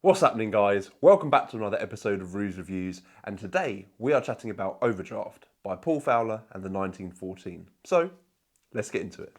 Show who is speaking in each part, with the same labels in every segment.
Speaker 1: What's happening, guys? Welcome back to another episode of Ruse Reviews, and today we are chatting about Overdraft by Paul Fowler and the 1914. So, let's get into it.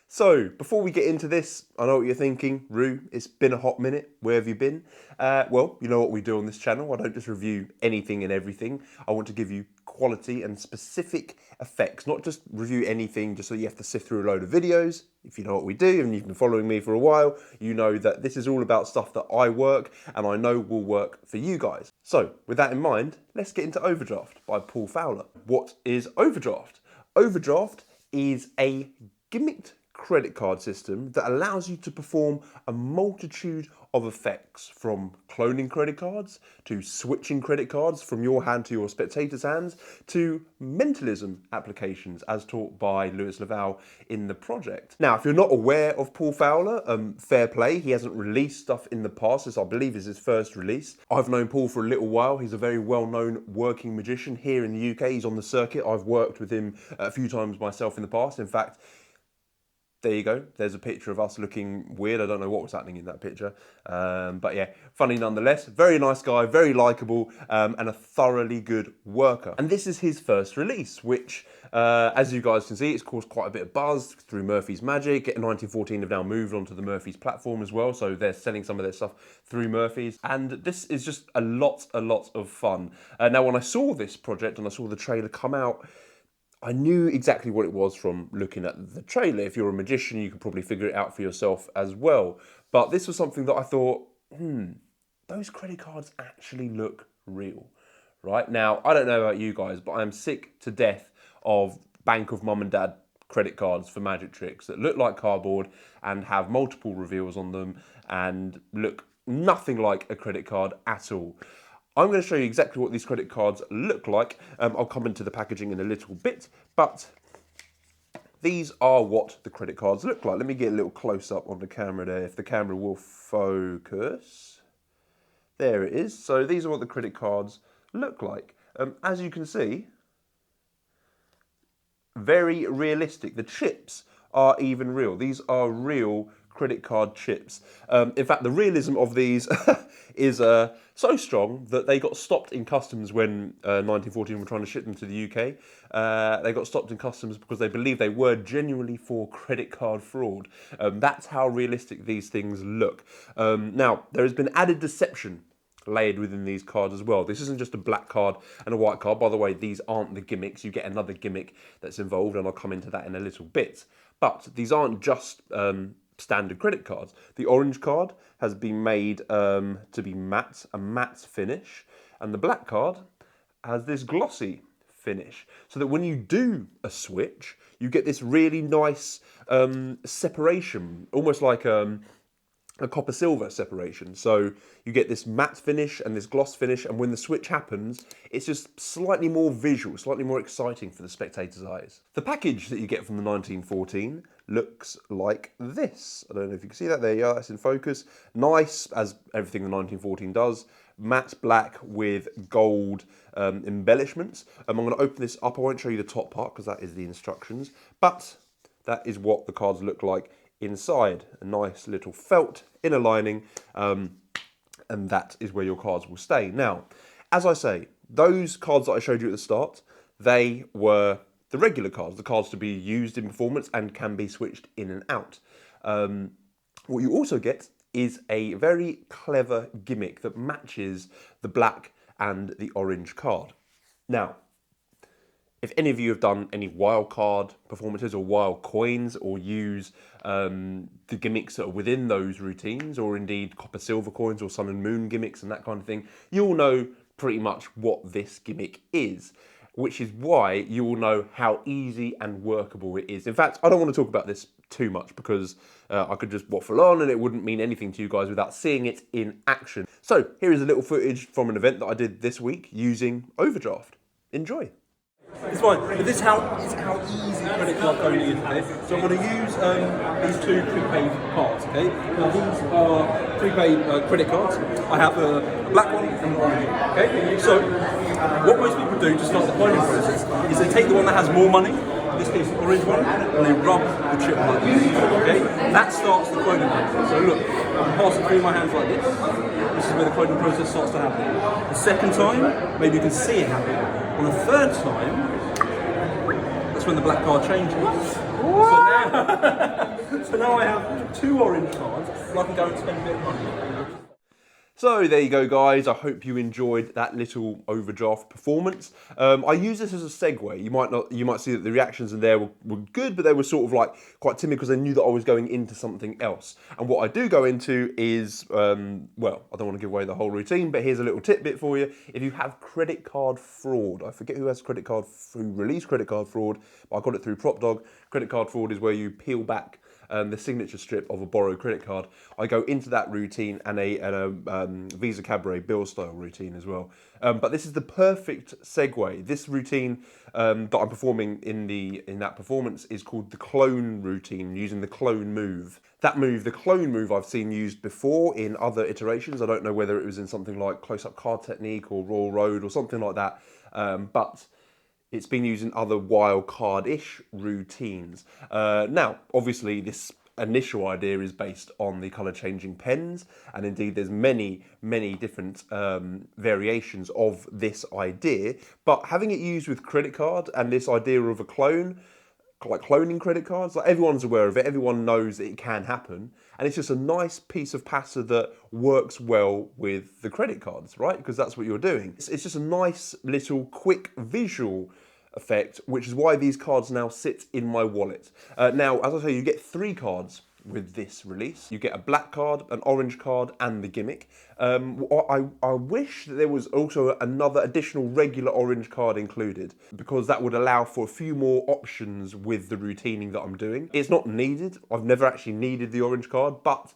Speaker 1: So, before we get into this, I know what you're thinking. Rue, it's been a hot minute. Where have you been? Well, you know what we do on this channel. I don't just review anything and everything. I want to give you quality and specific effects, not just review anything just so you have to sift through a load of videos. If you know what we do and you've been following me for a while, you know that this is all about stuff that I work and I know will work for you guys. So, with that in mind, let's get into Overdraft by Paul Fowler. What is Overdraft? Overdraft is a gimmicked credit card system that allows you to perform a multitude of effects, from cloning credit cards to switching credit cards from your hand to your spectator's hands to mentalism applications as taught by Lewis Laval in the project. Now, if you're not aware of Paul Fowler, fair play. He hasn't released stuff in the past. This, I believe, is his first release. I've known Paul for a little while. He's a very well-known working magician here in the UK. He's on the circuit. I've worked with him a few times myself in the past. In fact, there you go. There's a picture of us looking weird. I don't know what was happening in that picture. But yeah, funny nonetheless. Very nice guy, very likable, and a thoroughly good worker. And this is his first release, which, as you guys can see, it's caused quite a bit of buzz through Murphy's Magic. 1914 have now moved onto the Murphy's platform as well, so they're selling some of their stuff through Murphy's. And this is just a lot of fun. Now, when I saw this project and I saw the trailer come out, I knew exactly what it was from looking at the trailer. If you're a magician, you can probably figure it out for yourself as well. But this was something that I thought, those credit cards actually look real, right? Now, I don't know about you guys, but I'm sick to death of Bank of Mum and Dad credit cards for magic tricks that look like cardboard and have multiple reveals on them and look nothing like a credit card at all. I'm going to show you exactly what these credit cards look like. I'll come into the packaging in a little bit, but these are what the credit cards look like. Let me get a little close up on the camera there, if the camera will focus. There it is. So these are what the credit cards look like. As you can see, very realistic. The chips are even real. These are real credit card chips. In fact, the realism of these is so strong that they got stopped in customs when 1914 were trying to ship them to the UK. They got stopped in customs because they believed they were genuinely for credit card fraud. That's how realistic these things look. Now, there has been added deception layered within these cards as well. This isn't just a black card and a white card. By the way, these aren't the gimmicks. You get another gimmick that's involved, and I'll come into that in a little bit. But these aren't just standard credit cards. The orange card has been made to be matte, a matte finish, and the black card has this glossy finish, so that when you do a switch, you get this really nice separation, almost like a copper silver separation. So you get this matte finish and this gloss finish, and when the switch happens, it's just slightly more visual, slightly more exciting for the spectator's eyes. The package that you get from the 1914 looks like this. I don't know if you can see that. There you are, that's in focus. Nice, as everything the 1914 does. Matte black with gold embellishments. I'm going to open this up. I won't show you the top part because that is the instructions, but that is what the cards look like inside. A nice little felt inner lining, and that is where your cards will stay. Now, as I say, those cards that I showed you at the start, they were the regular cards, the cards to be used in performance and can be switched in and out. What you also get is a very clever gimmick that matches the black and the orange card. Now, if any of you have done any wild card performances or wild coins, or use the gimmicks that are within those routines, or indeed copper silver coins or sun and moon gimmicks and that kind of thing, you'll know pretty much what this gimmick is, which is why you will know how easy and workable it is. In fact, I don't want to talk about this too much because I could just waffle on and it wouldn't mean anything to you guys without seeing it in action. So here is a little footage from an event that I did this week using Overdraft. Enjoy. It's fine, but this is how easy credit card coding is, okay? So I'm going to use these two prepaid cards, okay? Now these are
Speaker 2: prepaid credit cards. I have a black one and an orange one. Okay, so what most people do to start the cloning process is they take the one that has more money, in this case the orange one, and they rub the chip like this. Okay, that starts the cloning process. So look, I pass it through my hands like this. This is where the cloning process starts to happen. The second time, maybe you can see it happen. On the third time, that's when the black card changes. So now I have 2 orange cards, and I can go and spend a bit of money.
Speaker 1: So there you go, guys. I hope you enjoyed that little overdraft performance. I use this as a segue. You might see that the reactions in there were good, but they were sort of like quite timid because they knew that I was going into something else. And what I do go into is, well, I don't want to give away the whole routine, but here's a little tidbit for you. If you have credit card fraud, I forget who released credit card fraud, but I got it through PropDog. Credit card fraud is where you peel back the signature strip of a borrowed credit card. I go into that routine and a Visa Cabaret bill style routine as well. But this is the perfect segue. This routine that I'm performing in that performance is called the clone routine, using the clone move. That move, the clone move, I've seen used before in other iterations. I don't know whether it was in something like Close-Up Card Technique or Royal Road or something like that. But it's been used in other wild card-ish routines. Now, obviously, this initial idea is based on the colour changing pens, and indeed there's many different variations of this idea. But having it used with credit card and this idea of a clone, like cloning credit cards, like everyone's aware of it, everyone knows that it can happen, and it's just a nice piece of pasta that works well with the credit cards, right? Because that's what you're doing. It's just a nice little quick visual effect, which is why these cards now sit in my wallet. Now, as I say, you get 3 cards with this release. You get a black card, an orange card, and the gimmick. I wish that there was also another additional regular orange card included, because that would allow for a few more options with the routining that I'm doing. It's not needed. I've never actually needed the orange card, but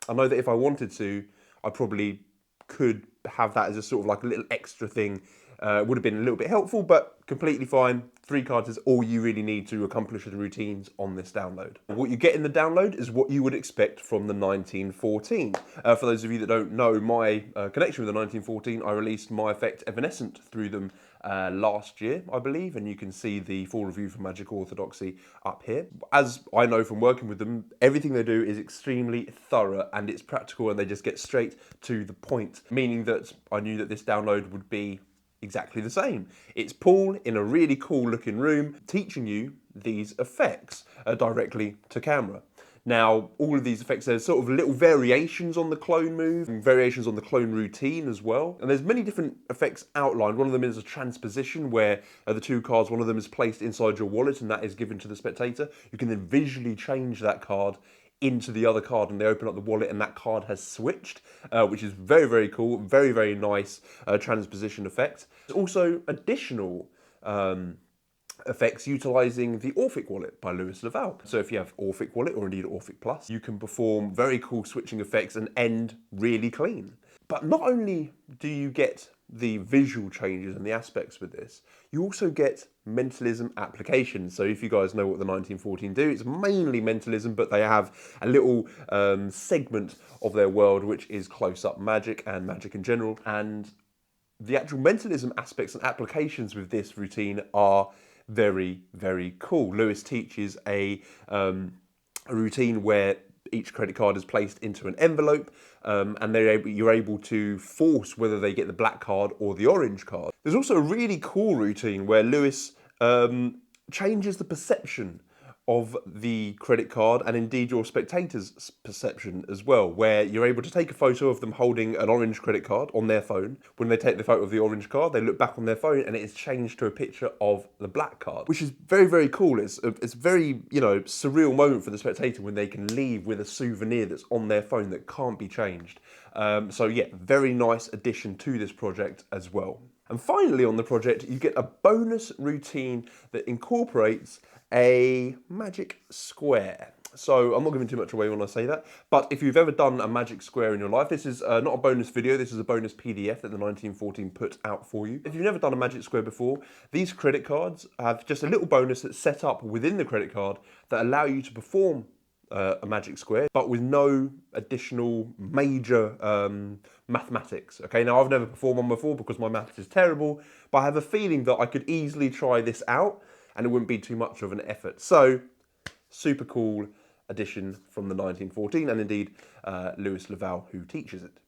Speaker 1: I know that if I wanted to, I probably could have that as a sort of like a little extra thing. Would have been a little bit helpful, but completely fine. 3 cards is all you really need to accomplish the routines on this download. What you get in the download is what you would expect from the 1914. For those of you that don't know my connection with the 1914, I released my effect Evanescent through them last year, I believe, and you can see the full review from Magic Orthodoxy up here. As I know from working with them, everything they do is extremely thorough and it's practical, and they just get straight to the point, meaning that I knew that this download would be exactly the same. It's Paul in a really cool looking room teaching you these effects directly to camera. Now, all of these effects, there's sort of little variations on the clone move, and variations on the clone routine as well. And there's many different effects outlined. One of them is a transposition, where the 2 cards, one of them is placed inside your wallet and that is given to the spectator. You can then visually change that card into the other card, and they open up the wallet and that card has switched, which is very cool, very nice transposition effect. There's also additional effects utilising the Orphic wallet by Lewis Laval. So if you have Orphic wallet, or indeed Orphic Plus, you can perform very cool switching effects and end really clean. But not only do you get the visual changes and the aspects with this, you also get mentalism applications. So if you guys know what the 1914 do, it's mainly mentalism, but they have a little segment of their world which is close-up magic and magic in general. And the actual mentalism aspects and applications with this routine are very cool. Lewis teaches a routine where each credit card is placed into an envelope, and you're able to force whether they get the black card or the orange card. There's also a really cool routine where Lewis changes the perception of the credit card, and indeed your spectator's perception as well, where you're able to take a photo of them holding an orange credit card on their phone. When they take the photo of the orange card, they look back on their phone and it is changed to a picture of the black card, which is very cool. It's a very, surreal moment for the spectator when they can leave with a souvenir that's on their phone that can't be changed. So yeah, very nice addition to this project as well. And finally on the project, you get a bonus routine that incorporates a magic square. So I'm not giving too much away when I say that, but if you've ever done a magic square in your life, this is not a bonus video, this is a bonus PDF that the 1914 put out for you. If you've never done a magic square before, these credit cards have just a little bonus that's set up within the credit card that allow you to perform a magic square, but with no additional major mathematics. Okay, now I've never performed one before because my maths is terrible, but I have a feeling that I could easily try this out and it wouldn't be too much of an effort. So, super cool edition from the 1914, and indeed Louis Laval, who teaches it.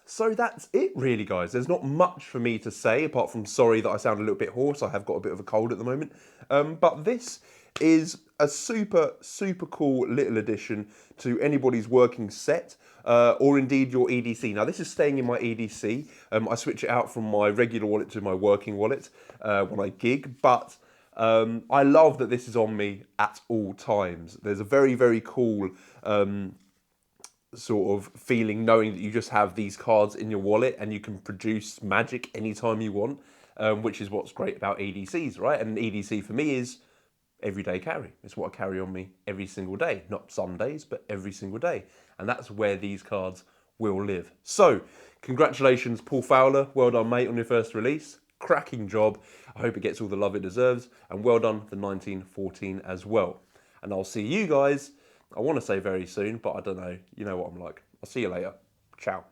Speaker 1: So that's it really, guys. There's not much for me to say apart from sorry that I sound a little bit hoarse. I have got a bit of a cold at the moment. But this is a super, super cool little addition to anybody's working set or indeed your EDC. Now this is staying in my EDC. I switch it out from my regular wallet to my working wallet when I gig, but I love that this is on me at all times. There's a very, very cool sort of feeling knowing that you just have these cards in your wallet and you can produce magic anytime you want, which is what's great about EDCs, right? And an EDC for me is everyday carry. It's what I carry on me every single day, not some days, but every single day. And that's where these cards will live. So, congratulations, Paul Fowler. Well done, mate, on your first release. Cracking job. I hope it gets all the love it deserves. And well done, the 1914 as well. And I'll see you guys, I want to say very soon, but I don't know. You know what I'm like. I'll see you later. Ciao.